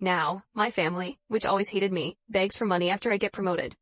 Now, my family, which always hated me, begs for money after I get promoted.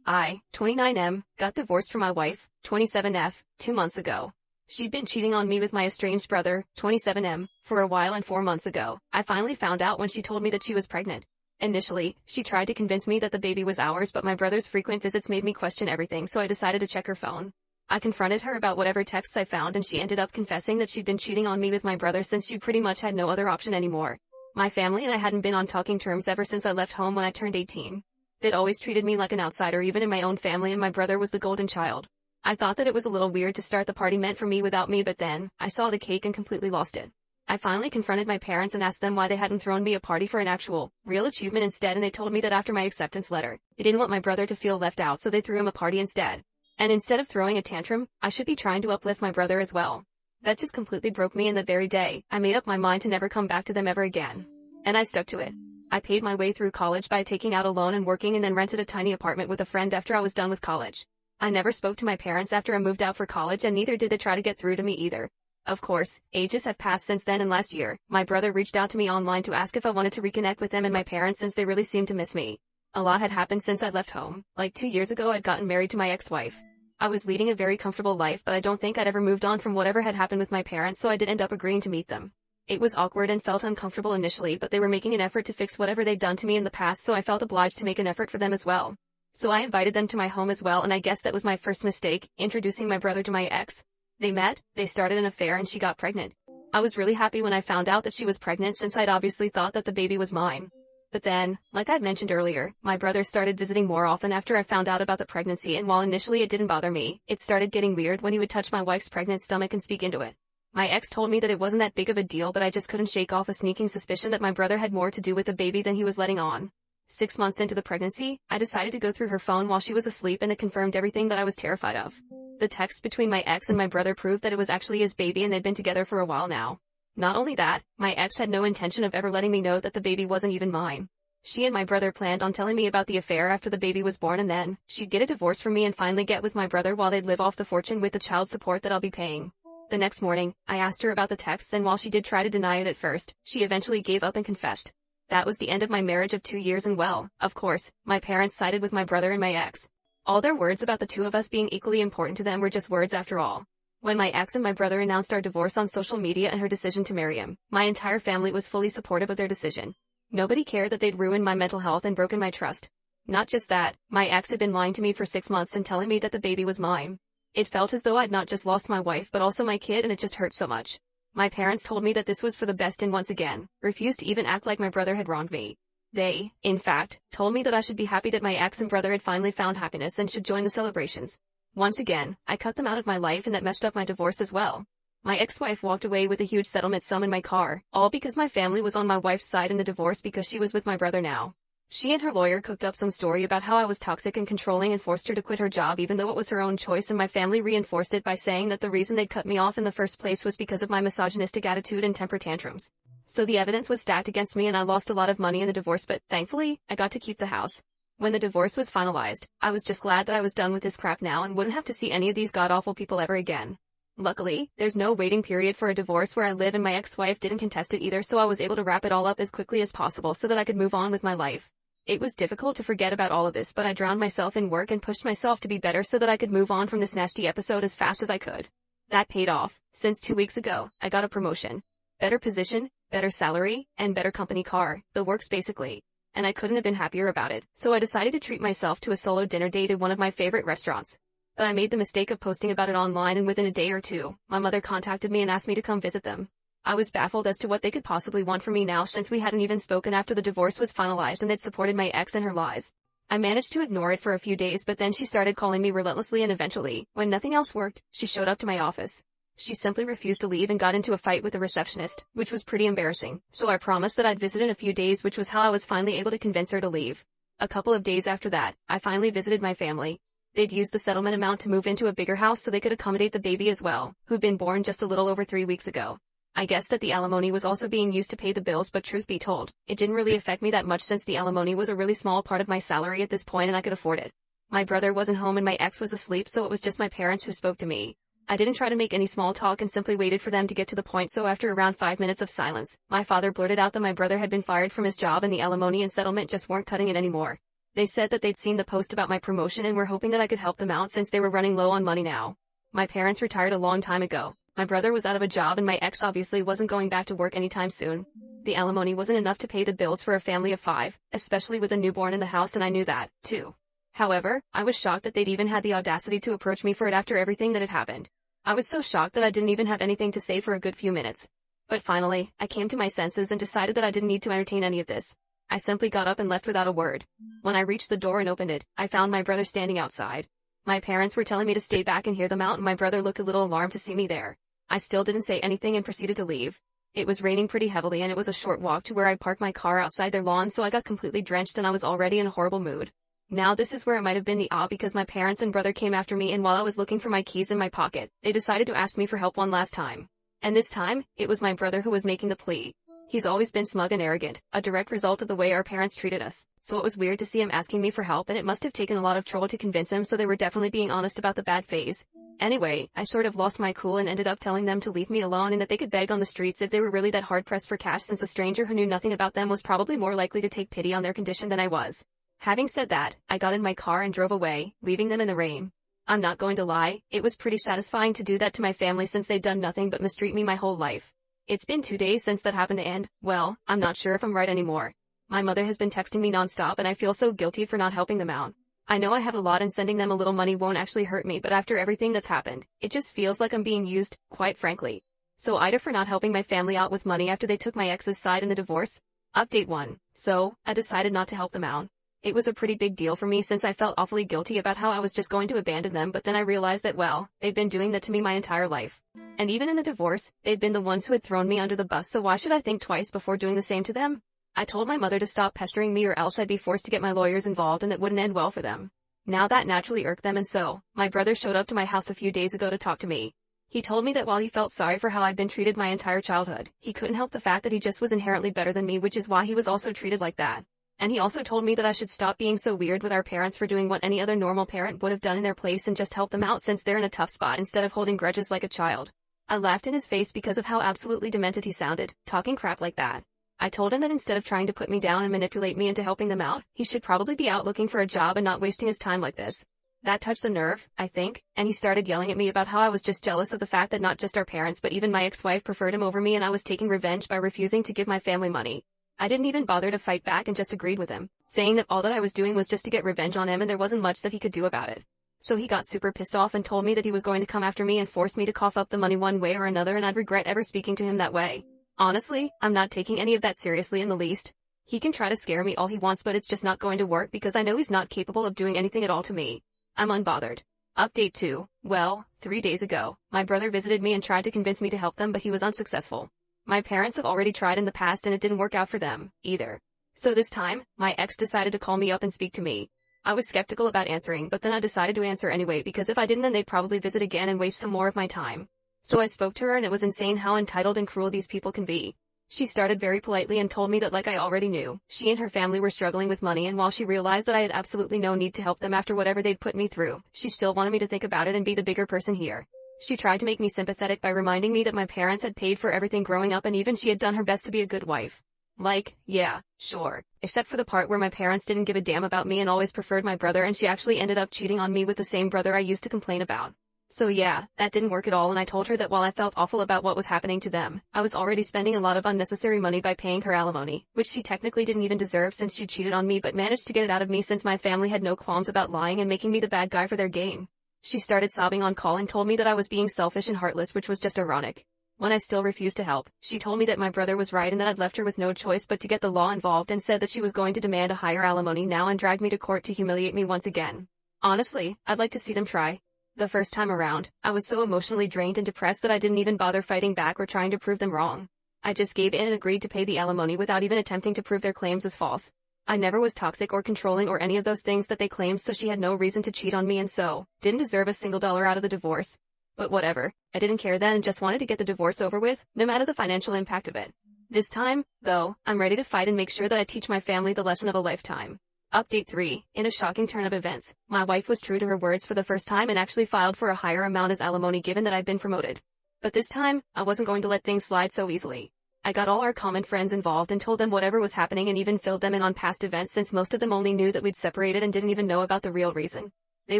I, 29M, got divorced from my wife, 27F, 2 months ago. She'd been cheating on me with my estranged brother, 27M, for a while, and 4 months ago, I finally found out when she told me that she was pregnant. Initially, she tried to convince me that the baby was ours, but my brother's frequent visits made me question everything, so I decided to check her phone. I confronted her about whatever texts I found, and she ended up confessing that she'd been cheating on me with my brother since she pretty much had no other option anymore. My family and I hadn't been on talking terms ever since I left home when I turned 18. They'd always treated me like an outsider even in my own family, and my brother was the golden child. I thought that it was a little weird to start the party meant for me without me, but then, I saw the cake and completely lost it. I finally confronted my parents and asked them why they hadn't thrown me a party for an actual, real achievement instead, and they told me that after my acceptance letter, they didn't want my brother to feel left out, so they threw him a party instead. And instead of throwing a tantrum, I should be trying to uplift my brother as well. That just completely broke me, and that very day, I made up my mind to never come back to them ever again. And I stuck to it. I paid my way through college by taking out a loan and working, and then rented a tiny apartment with a friend after I was done with college. I never spoke to my parents after I moved out for college, and neither did they try to get through to me either. Of course, ages have passed since then, and last year, my brother reached out to me online to ask if I wanted to reconnect with them and my parents since they really seemed to miss me. A lot had happened since I left home. Like 2 years ago, I'd gotten married to my ex-wife. I was leading a very comfortable life, but I don't think I'd ever moved on from whatever had happened with my parents, so I did end up agreeing to meet them. It was awkward and felt uncomfortable initially, but they were making an effort to fix whatever they'd done to me in the past, so I felt obliged to make an effort for them as well. So I invited them to my home as well, and I guess that was my first mistake, introducing my brother to my ex. They met, they started an affair, and she got pregnant. I was really happy when I found out that she was pregnant, since I'd obviously thought that the baby was mine. But then, like I'd mentioned earlier, my brother started visiting more often after I found out about the pregnancy, and while initially it didn't bother me, it started getting weird when he would touch my wife's pregnant stomach and speak into it. My ex told me that it wasn't that big of a deal, but I just couldn't shake off a sneaking suspicion that my brother had more to do with the baby than he was letting on. 6 months into the pregnancy, I decided to go through her phone while she was asleep, and it confirmed everything that I was terrified of. The text between my ex and my brother proved that it was actually his baby, and they'd been together for a while now. Not only that, my ex had no intention of ever letting me know that the baby wasn't even mine. She and my brother planned on telling me about the affair after the baby was born, and then, she'd get a divorce from me and finally get with my brother while they'd live off the fortune with the child support that I'll be paying. The next morning, I asked her about the texts, and while she did try to deny it at first, she eventually gave up and confessed. That was the end of my marriage of 2 years, and well, of course, my parents sided with my brother and my ex. All their words about the two of us being equally important to them were just words after all. When my ex and my brother announced our divorce on social media and her decision to marry him, my entire family was fully supportive of their decision. Nobody cared that they'd ruined my mental health and broken my trust. Not just that, my ex had been lying to me for 6 months and telling me that the baby was mine. It felt as though I'd not just lost my wife but also my kid, and it just hurt so much. My parents told me that this was for the best and once again, refused to even act like my brother had wronged me. They, in fact, told me that I should be happy that my ex and brother had finally found happiness and should join the celebrations. Once again, I cut them out of my life, and that messed up my divorce as well. My ex-wife walked away with a huge settlement sum in my car, all because my family was on my wife's side in the divorce because she was with my brother now. She and her lawyer cooked up some story about how I was toxic and controlling and forced her to quit her job even though it was her own choice, and my family reinforced it by saying that the reason they'd cut me off in the first place was because of my misogynistic attitude and temper tantrums. So the evidence was stacked against me, and I lost a lot of money in the divorce, but thankfully, I got to keep the house. When the divorce was finalized, I was just glad that I was done with this crap now and wouldn't have to see any of these god-awful people ever again. Luckily, there's no waiting period for a divorce where I live, and my ex-wife didn't contest it either, so I was able to wrap it all up as quickly as possible so that I could move on with my life. It was difficult to forget about all of this, but I drowned myself in work and pushed myself to be better so that I could move on from this nasty episode as fast as I could. That paid off. Since 2 weeks ago, I got a promotion. Better position, better salary, and better company car, the works basically. And I couldn't have been happier about it, so I decided to treat myself to a solo dinner date at one of my favorite restaurants. But I made the mistake of posting about it online, and within a day or two, my mother contacted me and asked me to come visit them. I was baffled as to what they could possibly want from me now, since we hadn't even spoken after the divorce was finalized and they'd supported my ex and her lies. I managed to ignore it for a few days, but then she started calling me relentlessly, and eventually, when nothing else worked, she showed up to my office. She simply refused to leave and got into a fight with the receptionist, which was pretty embarrassing, so I promised that I'd visit in a few days, which was how I was finally able to convince her to leave. A couple of days after that, I finally visited my family. They'd used the settlement amount to move into a bigger house so they could accommodate the baby as well, who'd been born just a little over 3 weeks ago. I guess that the alimony was also being used to pay the bills, but truth be told, it didn't really affect me that much since the alimony was a really small part of my salary at this point and I could afford it. My brother wasn't home and my ex was asleep, so it was just my parents who spoke to me. I didn't try to make any small talk and simply waited for them to get to the point, so after around 5 minutes of silence, my father blurted out that my brother had been fired from his job and the alimony and settlement just weren't cutting it anymore. They said that they'd seen the post about my promotion and were hoping that I could help them out since they were running low on money now. My parents retired a long time ago. My brother was out of a job and my ex obviously wasn't going back to work anytime soon. The alimony wasn't enough to pay the bills for a family of 5, especially with a newborn in the house, and I knew that, too. However, I was shocked that they'd even had the audacity to approach me for it after everything that had happened. I was so shocked that I didn't even have anything to say for a good few minutes. But finally, I came to my senses and decided that I didn't need to entertain any of this. I simply got up and left without a word. When I reached the door and opened it, I found my brother standing outside. My parents were telling me to stay back and hear them out, and my brother looked a little alarmed to see me there. I still didn't say anything and proceeded to leave. It was raining pretty heavily and it was a short walk to where I'd parked my car outside their lawn, so I got completely drenched and I was already in a horrible mood. Now this is where it might have been the because my parents and brother came after me, and while I was looking for my keys in my pocket, they decided to ask me for help one last time. And this time, it was my brother who was making the plea. He's always been smug and arrogant, a direct result of the way our parents treated us, so it was weird to see him asking me for help, and it must have taken a lot of trouble to convince him, so they were definitely being honest about the bad phase. Anyway, I sort of lost my cool and ended up telling them to leave me alone and that they could beg on the streets if they were really that hard-pressed for cash, since a stranger who knew nothing about them was probably more likely to take pity on their condition than I was. Having said that, I got in my car and drove away, leaving them in the rain. I'm not going to lie, it was pretty satisfying to do that to my family since they'd done nothing but mistreat me my whole life. It's been 2 days since that happened and, well, I'm not sure if I'm right anymore. My mother has been texting me nonstop and I feel so guilty for not helping them out. I know I have a lot and sending them a little money won't actually hurt me, but after everything that's happened, it just feels like I'm being used, quite frankly. So Ida for not helping my family out with money after they took my ex's side in the divorce. Update 1. So, I decided not to help them out. It was a pretty big deal for me since I felt awfully guilty about how I was just going to abandon them, but then I realized that, well, they've been doing that to me my entire life. And even in the divorce, they'd been the ones who had thrown me under the bus, so why should I think twice before doing the same to them? I told my mother to stop pestering me or else I'd be forced to get my lawyers involved, and it wouldn't end well for them. Now that naturally irked them, and so, my brother showed up to my house a few days ago to talk to me. He told me that while he felt sorry for how I'd been treated my entire childhood, he couldn't help the fact that he just was inherently better than me, which is why he was also treated like that. And he also told me that I should stop being so weird with our parents for doing what any other normal parent would have done in their place and just help them out since they're in a tough spot instead of holding grudges like a child. I laughed in his face because of how absolutely demented he sounded, talking crap like that. I told him that instead of trying to put me down and manipulate me into helping them out, he should probably be out looking for a job and not wasting his time like this. That touched a nerve, I think, and he started yelling at me about how I was just jealous of the fact that not just our parents but even my ex-wife preferred him over me, and I was taking revenge by refusing to give my family money. I didn't even bother to fight back and just agreed with him, saying that all that I was doing was just to get revenge on him and there wasn't much that he could do about it. So he got super pissed off and told me that he was going to come after me and force me to cough up the money one way or another, and I'd regret ever speaking to him that way. Honestly, I'm not taking any of that seriously in the least. He can try to scare me all he wants, but it's just not going to work because I know he's not capable of doing anything at all to me. I'm unbothered. Update 2. Well, 3 days ago, my brother visited me and tried to convince me to help them, but he was unsuccessful. My parents have already tried in the past and it didn't work out for them, either. So this time, my ex decided to call me up and speak to me. I was skeptical about answering, but then I decided to answer anyway because if I didn't then they'd probably visit again and waste some more of my time. So I spoke to her and it was insane how entitled and cruel these people can be. She started very politely and told me that, like I already knew, she and her family were struggling with money, and while she realized that I had absolutely no need to help them after whatever they'd put me through, she still wanted me to think about it and be the bigger person here. She tried to make me sympathetic by reminding me that my parents had paid for everything growing up and even she had done her best to be a good wife. Like, yeah, sure. Except for the part where my parents didn't give a damn about me and always preferred my brother, and she actually ended up cheating on me with the same brother I used to complain about. So yeah, that didn't work at all, and I told her that while I felt awful about what was happening to them, I was already spending a lot of unnecessary money by paying her alimony, which she technically didn't even deserve since she cheated on me but managed to get it out of me since my family had no qualms about lying and making me the bad guy for their game. She started sobbing on call and told me that I was being selfish and heartless, which was just ironic. When I still refused to help, she told me that my brother was right and that I'd left her with no choice but to get the law involved, and said that she was going to demand a higher alimony now and drag me to court to humiliate me once again. Honestly, I'd like to see them try. The first time around, I was so emotionally drained and depressed that I didn't even bother fighting back or trying to prove them wrong. I just gave in and agreed to pay the alimony without even attempting to prove their claims as false. I never was toxic or controlling or any of those things that they claimed, so she had no reason to cheat on me and so, didn't deserve a single dollar out of the divorce. But whatever, I didn't care then and just wanted to get the divorce over with, no matter the financial impact of it. This time, though, I'm ready to fight and make sure that I teach my family the lesson of a lifetime. Update 3. In a shocking turn of events, my wife was true to her words for the first time and actually filed for a higher amount as alimony given that I'd been promoted. But this time, I wasn't going to let things slide so easily. I got all our common friends involved and told them whatever was happening and even filled them in on past events since most of them only knew that we'd separated and didn't even know about the real reason. They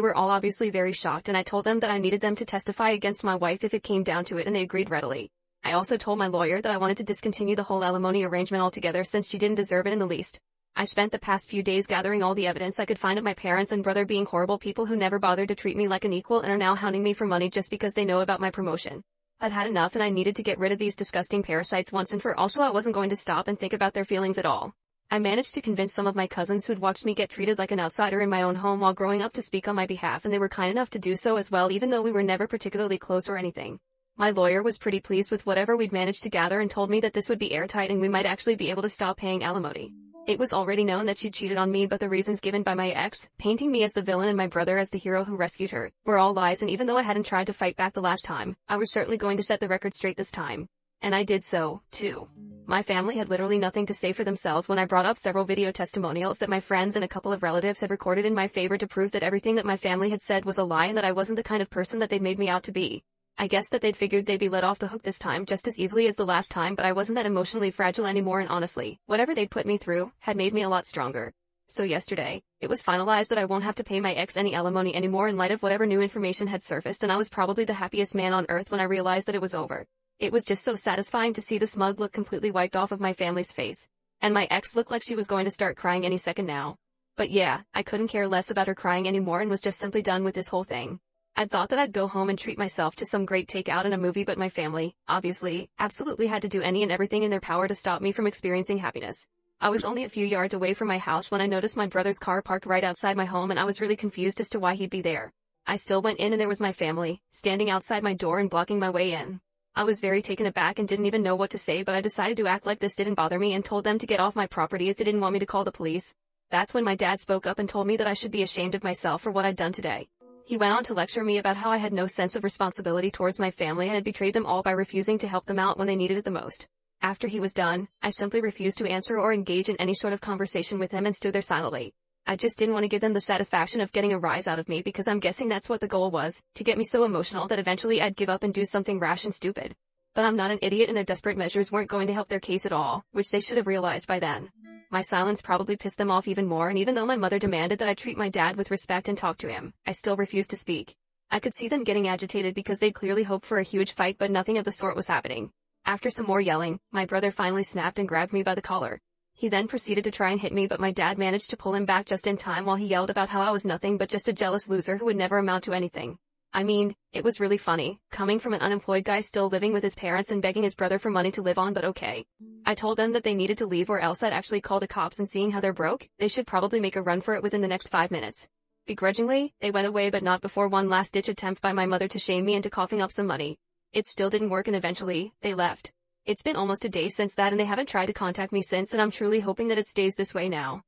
were all obviously very shocked and I told them that I needed them to testify against my wife if it came down to it and they agreed readily. I also told my lawyer that I wanted to discontinue the whole alimony arrangement altogether since she didn't deserve it in the least. I spent the past few days gathering all the evidence I could find of my parents and brother being horrible people who never bothered to treat me like an equal and are now hounding me for money just because they know about my promotion. I'd had enough and I needed to get rid of these disgusting parasites once and for all, so I wasn't going to stop and think about their feelings at all. I managed to convince some of my cousins who'd watched me get treated like an outsider in my own home while growing up to speak on my behalf, and they were kind enough to do so as well even though we were never particularly close or anything. My lawyer was pretty pleased with whatever we'd managed to gather and told me that this would be airtight and we might actually be able to stop paying alimony. It was already known that she'd cheated on me, but the reasons given by my ex, painting me as the villain and my brother as the hero who rescued her, were all lies, and even though I hadn't tried to fight back the last time, I was certainly going to set the record straight this time. And I did so, too. My family had literally nothing to say for themselves when I brought up several video testimonials that my friends and a couple of relatives had recorded in my favor to prove that everything that my family had said was a lie and that I wasn't the kind of person that they'd made me out to be. I guess that they'd figured they'd be let off the hook this time just as easily as the last time, but I wasn't that emotionally fragile anymore, and honestly, whatever they'd put me through had made me a lot stronger. So yesterday, it was finalized that I won't have to pay my ex any alimony anymore in light of whatever new information had surfaced, and I was probably the happiest man on earth when I realized that it was over. It was just so satisfying to see the smug look completely wiped off of my family's face. And my ex looked like she was going to start crying any second now. But yeah, I couldn't care less about her crying anymore and was just simply done with this whole thing. I'd thought that I'd go home and treat myself to some great takeout and a movie, but my family, obviously, absolutely had to do any and everything in their power to stop me from experiencing happiness. I was only a few yards away from my house when I noticed my brother's car parked right outside my home, and I was really confused as to why he'd be there. I still went in and there was my family, standing outside my door and blocking my way in. I was very taken aback and didn't even know what to say, but I decided to act like this didn't bother me and told them to get off my property if they didn't want me to call the police. That's when my dad spoke up and told me that I should be ashamed of myself for what I'd done today. He went on to lecture me about how I had no sense of responsibility towards my family and had betrayed them all by refusing to help them out when they needed it the most. After he was done, I simply refused to answer or engage in any sort of conversation with him and stood there silently. I just didn't want to give them the satisfaction of getting a rise out of me, because I'm guessing that's what the goal was, to get me so emotional that eventually I'd give up and do something rash and stupid. But I'm not an idiot, and their desperate measures weren't going to help their case at all, which they should have realized by then. My silence probably pissed them off even more, and even though my mother demanded that I treat my dad with respect and talk to him, I still refused to speak. I could see them getting agitated because they'd clearly hoped for a huge fight, but nothing of the sort was happening. After some more yelling, my brother finally snapped and grabbed me by the collar. He then proceeded to try and hit me, but my dad managed to pull him back just in time while he yelled about how I was nothing but just a jealous loser who would never amount to anything. I mean, it was really funny, coming from an unemployed guy still living with his parents and begging his brother for money to live on, but okay. I told them that they needed to leave or else I'd actually call the cops, and seeing how they're broke, they should probably make a run for it within the next 5 minutes. Begrudgingly, they went away, but not before one last-ditch attempt by my mother to shame me into coughing up some money. It still didn't work, and eventually, they left. It's been almost a day since that, and they haven't tried to contact me since, and I'm truly hoping that it stays this way now.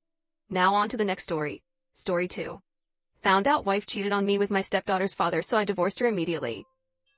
Now on to the next story. Story 2. Found out wife cheated on me with my stepdaughter's father, so I divorced her immediately.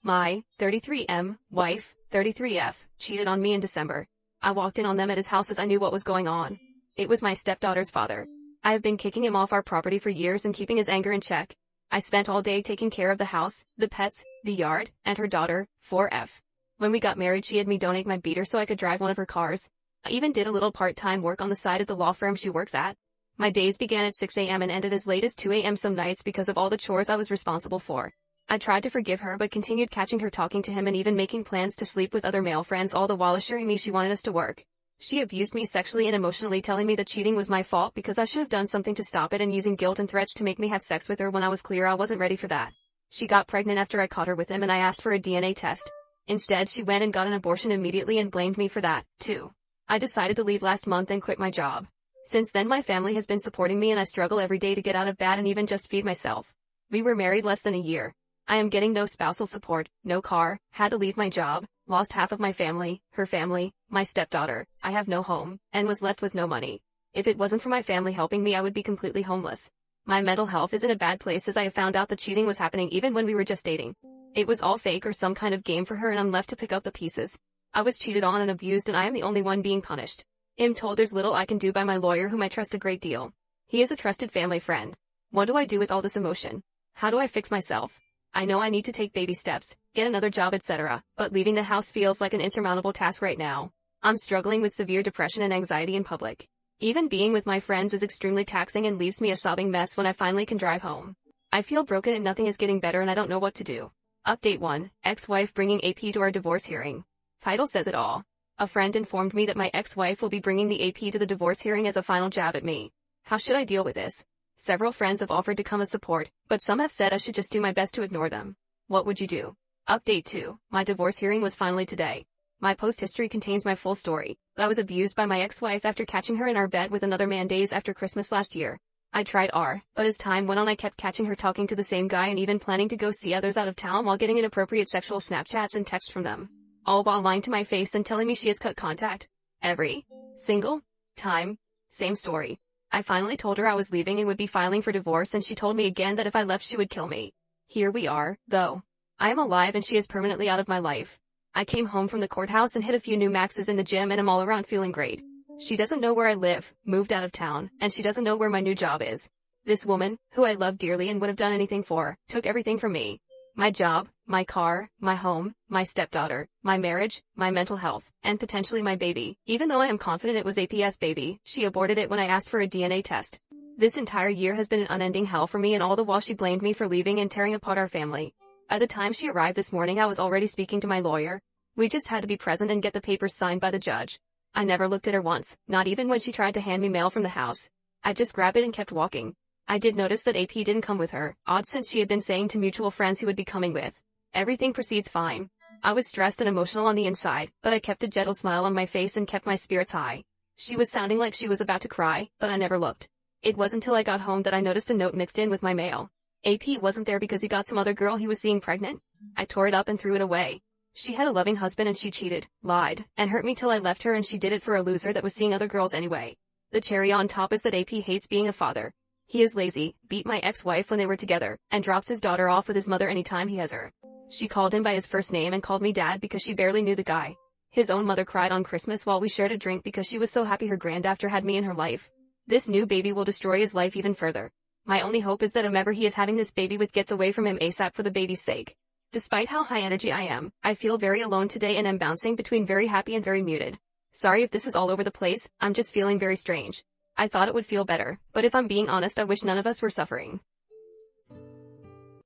My 33M wife, 33F, cheated on me in December. I walked in on them at his house as I knew what was going on. It was my stepdaughter's father. I have been kicking him off our property for years and keeping his anger in check. I spent all day taking care of the house, the pets, the yard, and her daughter, 4F. When we got married, she had me donate my beater so I could drive one of her cars. I even did a little part-time work on the side at the law firm she works at. My days began at 6 a.m. and ended as late as 2 a.m. some nights because of all the chores I was responsible for. I tried to forgive her but continued catching her talking to him and even making plans to sleep with other male friends, all the while assuring me she wanted us to work. She abused me sexually and emotionally, telling me that cheating was my fault because I should have done something to stop it, and using guilt and threats to make me have sex with her when I was clear I wasn't ready for that. She got pregnant after I caught her with him and I asked for a DNA test. Instead, she went and got an abortion immediately and blamed me for that, too. I decided to leave last month and quit my job. Since then, my family has been supporting me and I struggle every day to get out of bed and even just feed myself. We were married less than a year. I am getting no spousal support, no car, had to leave my job, lost half of my family, her family, my stepdaughter, I have no home, and was left with no money. If it wasn't for my family helping me, I would be completely homeless. My mental health is in a bad place as I have found out that cheating was happening even when we were just dating. It was all fake or some kind of game for her, and I'm left to pick up the pieces. I was cheated on and abused, and I am the only one being punished. I'm told there's little I can do by my lawyer, whom I trust a great deal. He is a trusted family friend. What do I do with all this emotion? How do I fix myself? I know I need to take baby steps, get another job, etc., but leaving the house feels like an insurmountable task right now. I'm struggling with severe depression and anxiety in public. Even being with my friends is extremely taxing and leaves me a sobbing mess when I finally can drive home. I feel broken and nothing is getting better and I don't know what to do. Update 1. Ex-wife bringing AP to our divorce hearing. Title says it all. A friend informed me that my ex-wife will be bringing the AP to the divorce hearing as a final jab at me. How should I deal with this? Several friends have offered to come as support, but some have said I should just do my best to ignore them. What would you do? Update 2. My divorce hearing was finally today. My post history contains my full story. I was abused by my ex-wife after catching her in our bed with another man days after Christmas last year. I tried but as time went on I kept catching her talking to the same guy and even planning to go see others out of town while getting inappropriate sexual Snapchats and texts from them. All while lying to my face and telling me she has cut contact. Every single time. Same story. I finally told her I was leaving and would be filing for divorce, and she told me again that if I left she would kill me. Here we are, though. I am alive and she is permanently out of my life. I came home from the courthouse and hit a few new maxes in the gym and I'm all around feeling great. She doesn't know where I live, moved out of town, and she doesn't know where my new job is. This woman, who I love dearly and would have done anything for, took everything from me. My job, my car, my home, my stepdaughter, my marriage, my mental health, and potentially my baby. Even though I am confident it was AP's baby, she aborted it when I asked for a DNA test. This entire year has been an unending hell for me, and all the while she blamed me for leaving and tearing apart our family. By the time she arrived this morning I was already speaking to my lawyer. We just had to be present and get the papers signed by the judge. I never looked at her once, not even when she tried to hand me mail from the house. I just grabbed it and kept walking. I did notice that AP didn't come with her, odd since she had been saying to mutual friends he would be coming with. Everything proceeds fine. I was stressed and emotional on the inside, but I kept a gentle smile on my face and kept my spirits high. She was sounding like she was about to cry, but I never looked. It wasn't until I got home that I noticed a note mixed in with my mail. AP wasn't there because he got some other girl he was seeing pregnant. I tore it up and threw it away. She had a loving husband and she cheated, lied, and hurt me till I left her, and she did it for a loser that was seeing other girls anyway. The cherry on top is that AP hates being a father. He is lazy, beat my ex-wife when they were together, and drops his daughter off with his mother anytime he has her. She called him by his first name and called me dad because she barely knew the guy. His own mother cried on Christmas while we shared a drink because she was so happy her granddaughter had me in her life. This new baby will destroy his life even further. My only hope is that whomever he is having this baby with gets away from him ASAP for the baby's sake. Despite how high energy I am, I feel very alone today and am bouncing between very happy and very muted. Sorry if this is all over the place, I'm just feeling very strange. I thought it would feel better, but if I'm being honest I wish none of us were suffering.